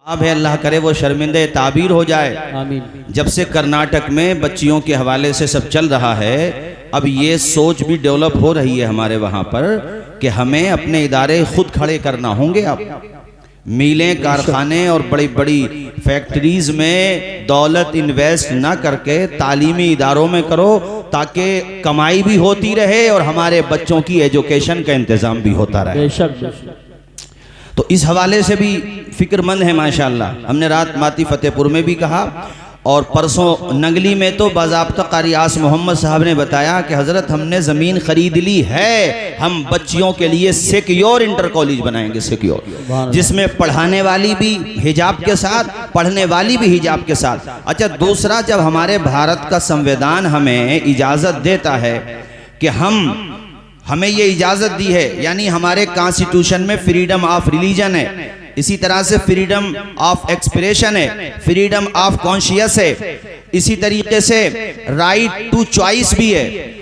अब है अल्लाह करे वो शर्मिंदे ताबीर हो जाए। आमीन। जब से कर्नाटक में बच्चियों के हवाले से सब चल रहा है, अब ये सोच भी डेवलप हो रही है हमारे वहाँ पर कि हमें अपने इदारे खुद खड़े करना होंगे। अब मिलें, कारखाने और बड़ी बड़ी फैक्ट्रीज में दौलत इन्वेस्ट ना करके तालीमी इदारों में करो, ताकि कमाई भी होती रहे और हमारे बच्चों की एजुकेशन का इंतज़ाम भी होता रहे। बेशक। तो इस हवाले से भी फिक्रमंद है माशाअल्लाह। हमने रात माती फतेहपुर में भी कहा और परसों नंगली में तो बाज़ाब्ता कारी आस मोहम्मद साहब ने बताया कि हज़रत हमने ज़मीन ख़रीद ली है, हम बच्चियों के लिए सिक्योर इंटर कॉलेज बनाएंगे, सिक्योर, जिसमें पढ़ाने वाली भी हिजाब के साथ, पढ़ने वाली भी हिजाब के साथ। अच्छा, दूसरा, जब हमारे भारत का संविधान हमें इजाज़त देता है कि हमें ये इजाज़त दी है, यानी हमारे कॉन्स्टिट्यूशन में फ्रीडम ऑफ रिलीजन है, इसी तरह से फ्रीडम ऑफ एक्सप्रेशन है, फ्रीडम ऑफ कॉन्शियस है, इसी तरीके से राइट टू चॉइस भी है।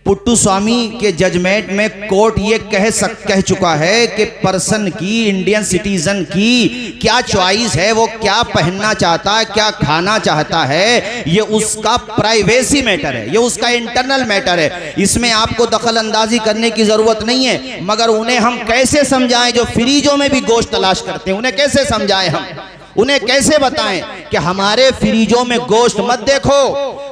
पुट्टू स्वामी के जजमेंट में कोर्ट ये कह चुका है कि पर्सन की, इंडियन सिटीजन की क्या चॉइस है, वो क्या पहनना चाहता है, क्या खाना चाहता है, ये उसका प्राइवेसी मैटर है, ये उसका इंटरनल मैटर है। इसमें आपको दखल अंदाजी करने की जरूरत नहीं है। मगर उन्हें हम कैसे समझाएं जो फ्रीजों में भी गोश्त तलाश करते हैं, उन्हें कैसे समझाएं हम, उन्हें कैसे बताएं कि हमारे फ्रीजों में गोश्त मत देखो,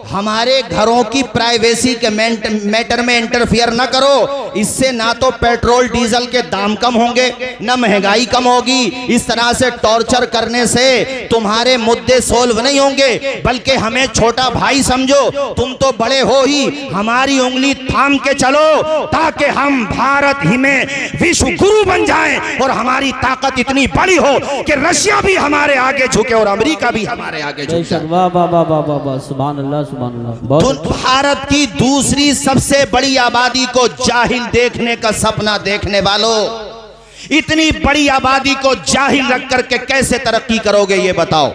हमारे घरों की प्राइवेसी के मैटर में इंटरफियर न करो। इससे ना तो पेट्रोल डीजल के दाम कम होंगे, ना महंगाई कम होगी। इस तरह से टॉर्चर करने से तुम्हारे मुद्दे सोल्व नहीं होंगे, बल्कि हमें छोटा भाई समझो, तुम तो बड़े हो ही, हमारी उंगली थाम के चलो ताकि हम भारत ही में विश्व गुरु बन जाएं और हमारी ताकत इतनी बड़ी हो कि रशिया भी हमारे आगे झुके और अमेरिका भी हमारे आगे झुके। वाह वाह वाह वाह वाह, सुभान अल्लाह, सुभान अल्लाह। भारत की दूसरी सबसे बड़ी आबादी को जाहिल देखने का सपना देखने वालों, इतनी बड़ी आबादी को जाहिल रख करके कैसे तरक्की करोगे ये बताओ,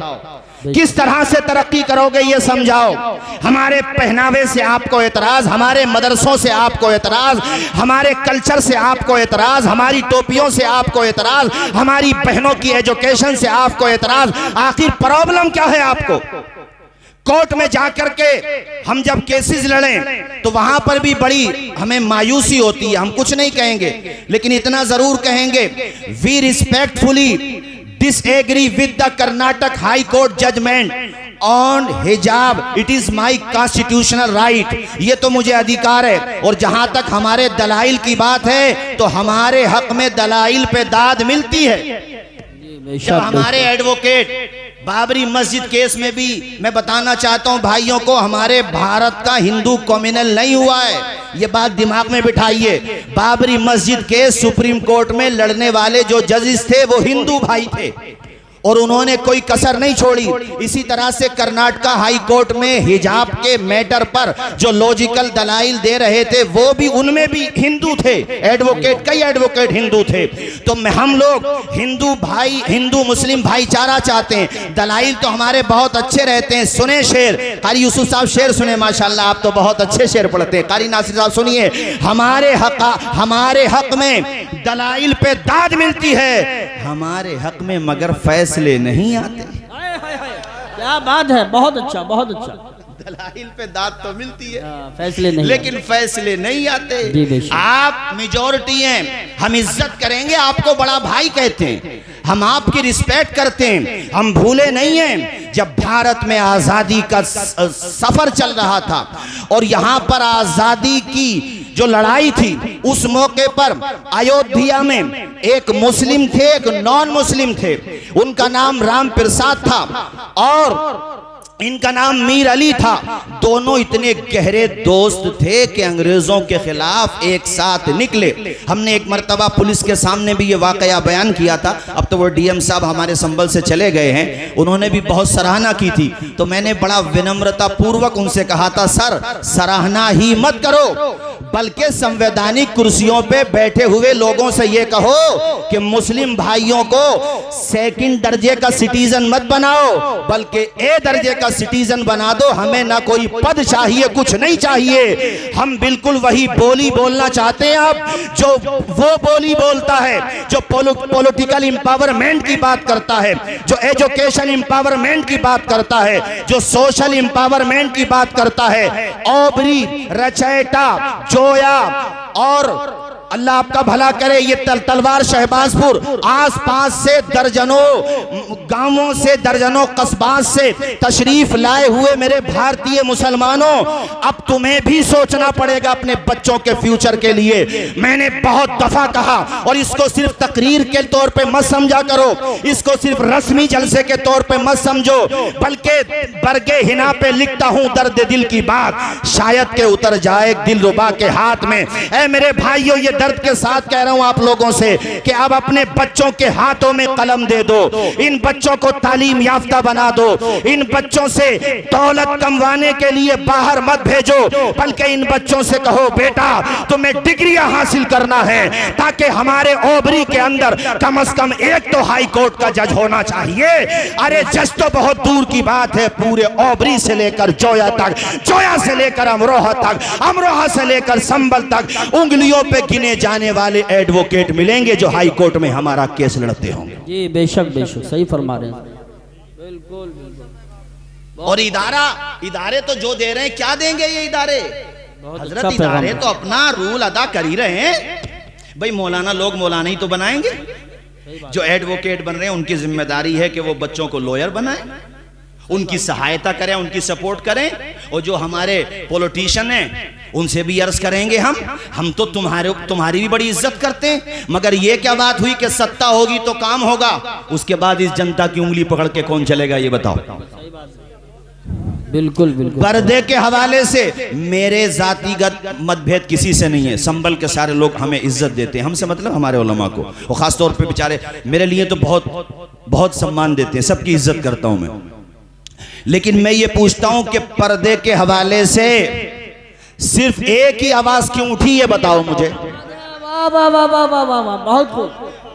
किस तरह से तरक्की करोगे ये समझाओ। हमारे पहनावे से आपको एतराज, हमारे मदरसों से आपको एतराज, हमारे कल्चर से आपको एतराज, हमारी टोपियों से आपको एतराज, हमारी बहनों की एजुकेशन से आपको एतराज। आखिर प्रॉब्लम क्या है आपको? कोर्ट में जाकर के हम जब केसेस लड़ें तो वहां पर भी बड़ी हमें मायूसी होती है। हम कुछ नहीं कहेंगे, लेकिन इतना जरूर कहेंगे, we respectfully disagree with the Karnataka High Court judgment on hijab. It is my constitutional right. ये तो मुझे अधिकार है। और जहां तक हमारे दलाइल की बात है तो हमारे हक में दलाइल पे दाद मिलती है। जब हमारे एडवोकेट बाबरी मस्जिद केस में भी मैं बताना चाहता हूं भाइयों को, हमारे भारत का हिंदू कम्युनल नहीं हुआ है, ये बात दिमाग में बिठाइए। बाबरी मस्जिद केस सुप्रीम कोर्ट में लड़ने वाले जो जजेस थे वो हिंदू भाई थे और उन्होंने कोई कसर नहीं छोड़ी। इसी तरह से कर्नाटका हाई कोर्ट में हिजाब के मैटर पर जो लॉजिकल दलाइल दे रहे थे वो भी, उनमें भी हिंदू थे, एडवोकेट, कई एडवोकेट हिंदू थे। तो हम लोग हिंदू भाई, हिंदू मुस्लिम भाईचारा चाहते हैं। दलाइल तो हमारे बहुत अच्छे रहते हैं। सुने शेर, कारी यूसुफ साहब शेर सुने, माशाल्लाह आप तो बहुत अच्छे शेर पढ़ते हैं। कारी नासिर साहब सुनिए, हमारे हक में दलाइल पे दाद मिलती है, हमारे हक में मगर फैसले नहीं आते। क्या बात है, बहुत अच्छा, बहुत अच्छा। दलाइल पे दाद तो मिलती है, फैसले नहीं, लेकिन फैसले नहीं आते। आप मेजॉरिटी हैं, हम इज्जत करेंगे, आपको बड़ा भाई कहते हैं, हम आपकी रिस्पेक्ट करते हैं। हम भूले नहीं हैं जब भारत में आजादी का सफर चल रहा था और यहाँ पर आजादी की जो लड़ाई थी, उस मौके पर अयोध्या में एक मुस्लिम थे, एक नॉन मुस्लिम थे। उनका नाम राम प्रसाद था और इनका नाम मीर अली था। दोनों इतने गहरे दोस्त थे कि अंग्रेजों के खिलाफ एक साथ निकले। हमने एक मर्तबा पुलिस के सामने भी ये वाकया बयान किया था। अब तो वो डीएम साहब हमारे संभल से चले गए हैं, उन्होंने भी बहुत सराहना की थी। तो मैंने बड़ा विनम्रता पूर्वक उनसे कहा था, सर सराहना ही मत करो, बल्कि संवैधानिक कुर्सियों पे बैठे हुए लोगों से ये कहो कि मुस्लिम भाइयों को सेकंड दर्जे का सिटीजन मत बनाओ, बल्कि ए दर्जे का का सिटीजन बना दो, हमें ना कोई पद चाहिए, कुछ नहीं चाहिए। हम बिल्कुल वही बोली बोलना चाहते हैं आप जो वो बोली बोलता है जो पॉलिटिकल एम्पावरमेंट की बात करता है, जो एजुकेशन एम्पावरमेंट की बात करता है, जो सोशल एम्पावरमेंट की बात करता है। ऑबरी, रचैटा, जोया और अल्लाह आपका भला करे, ये तलवार शहबाजपुर आसपास से दर्जनों गांवों से, दर्जनों कस्बात से तशरीफ लाए हुए मेरे भारतीय मुसलमानों, अब तुम्हें भी सोचना पड़ेगा अपने बच्चों के फ्यूचर के लिए। मैंने बहुत दफा कहा, और इसको सिर्फ तकरीर के तौर पे मत समझा करो, इसको सिर्फ रस्मी जलसे के तौर पे मत समझो, बल्कि बरगे हिना पे लिखता हूं दर्द दिल की बात, शायद के उतर जाए दिलरुबा के हाथ में। ऐ मेरे भाइयों, ये दर्द के साथ कह रहा हूं आप लोगों से कि अब अपने बच्चों के हाथों में कलम दे दो, इन बच्चों को तालीम याफ्ता बना दो, इन बच्चों से दौलत कमवाने के लिए बाहर मत भेजो, बल्कि इन बच्चों से कहो बेटा तुम्हें डिग्रियां हासिल करना है, ताकि हमारे ओबरी के अंदर कम से कम एक तो हाई कोर्ट का जज होना चाहिए। अरे जज तो बहुत दूर की बात है, पूरे ओबरी से लेकर जोया तक, जोया से लेकर अमरोहा तक, अमरोहा से लेकर संभल तक उंगलियों पे गिने जाने वाले एडवोकेट मिलेंगे जो हाई कोर्ट में हमारा केस लड़ते होंगे। जी बेशक बेशक सही फरमा रहे हैं, बिल्कुल बिल्कुल। और इदारे तो जो दे रहे हैं, क्या देंगे ये इदारे? हजरत अच्छा इदारे तो अपना रूल अदा कर ही रहे हैं। भाई मौलाना लोग मौलाना ही तो बनाएंगे, जो एडवोकेट बन रहे हैं उनकी जिम्मेदारी है कि वो बच्चों को लॉयर बनाएं, उनकी सहायता करें, उनकी सपोर्ट करें। और जो हमारे पॉलिटिशियन हैं उनसे भी अर्ज करेंगे हम तो तुम्हारी भी बड़ी इज्जत करते हैं, मगर ये क्या बात हुई कि सत्ता होगी तो काम होगा, उसके बाद इस जनता की उंगली पकड़ के कौन चलेगा ये बताओ? बिल्कुल बिल्कुल। पर्दे के हवाले से मेरे जातिगत मतभेद किसी से नहीं है, संभल के सारे लोग हमें इज्जत देते हैं, हमसे मतलब हमारे उलमा को, और खासतौर पे बेचारे मेरे लिए तो बहुत बहुत सम्मान देते हैं, सबकी इज्जत करता हूं मैं। लेकिन मैं ये पूछता हूं कि पर्दे के हवाले से सिर्फ एक ही आवाज क्यों उठी, ये बताओ मुझे। वाह वाह वाह वाह वाह वाह, बहुत खूब,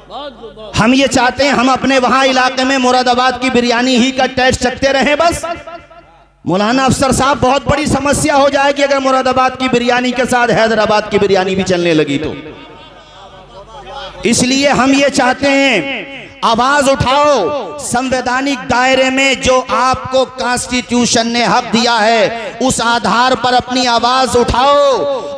बहुत खूब। हम ये चाहते हैं हम अपने वहां इलाके में मुरादाबाद की बिरयानी ही का टेस्ट चखते रहें बस? मौलाना अफसर साहब, बहुत बड़ी समस्या हो जाएगी अगर मुरादाबाद की बिरयानी के साथ हैदराबाद की बिरयानी भी चलने लगी तो। इसलिए हम ये चाहते हैं आवाज उठाओ, संवैधानिक दायरे में जो आपको कॉन्स्टिट्यूशन ने हक दिया है उस आधार पर अपनी आवाज उठाओ,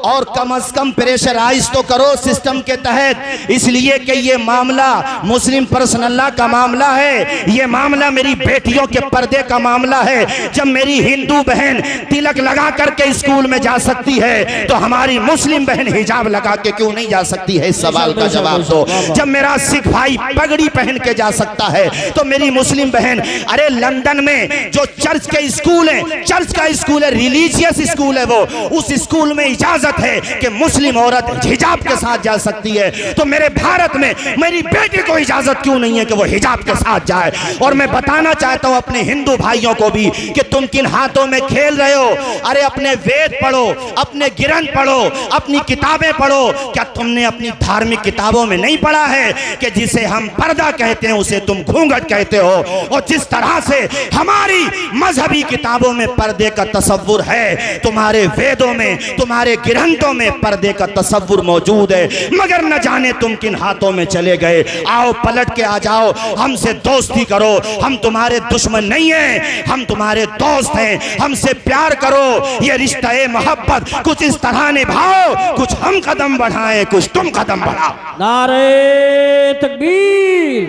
और कम से कम प्रेशराइज तो करो सिस्टम के तहत। इसलिए कि ये मामला मुस्लिम पर्सनल लॉ का मामला है, ये मामला मेरी बेटियों के पर्दे का मामला है। जब मेरी हिंदू बहन तिलक लगा करके स्कूल में जा सकती है तो हमारी मुस्लिम बहन हिजाब लगा के क्यों नहीं जा सकती है? इस सवाल का जवाब दो। जब मेरा सिख भाई पगड़ी पहन के जा सकता है तो मेरी मुस्लिम बहन, अरे लंदन में जो चर्च के स्कूल है, चर्च का स्कूल है, रिलीजियस स्कूल है, वो उस स्कूल में इजाजत है कि मुस्लिम औरत हिजाब के साथ जा सकती है, तो मेरे भारत में मेरी बेटी को इजाजत क्यों नहीं है कि वो हिजाब के साथ जाए? और मैं बताना चाहता हूं अपने हिंदू भाइयों को भी कि तुम किन हाथों में खेल रहे हो। अरे अपने वेद पढ़ो, अपने ग्रंथ पढ़ो, अपनी किताबें पढ़ो। क्या तुमने अपनी धार्मिक किताबों में नहीं पढ़ा है कि जिसे हम पर्दा कहते हैं उसे तुम घूंघट कहते हो? और जिस तरह से हमारी मजहबी किताबों में पर्दे का तस्वुर है, तुम्हारे वेदों में, तुम्हारे ग्रंथों में पर्दे का तस्वुर मौजूद है, मगर न जाने तुम किन हाथों में चले गए। आओ पलट के आ जाओ, हमसे दोस्ती करो, हम तुम्हारे दुश्मन नहीं हैं, हम तुम्हारे दोस्त हैं, हमसे प्यार करो। ये रिश्ता मोहब्बत कुछ इस तरह निभाओ, कुछ हम कदम बढ़ाएं, कुछ तुम कदम बढ़ाओ। नारे तकबीर,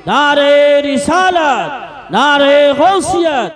नारे रिसालत, नारे गौसियत।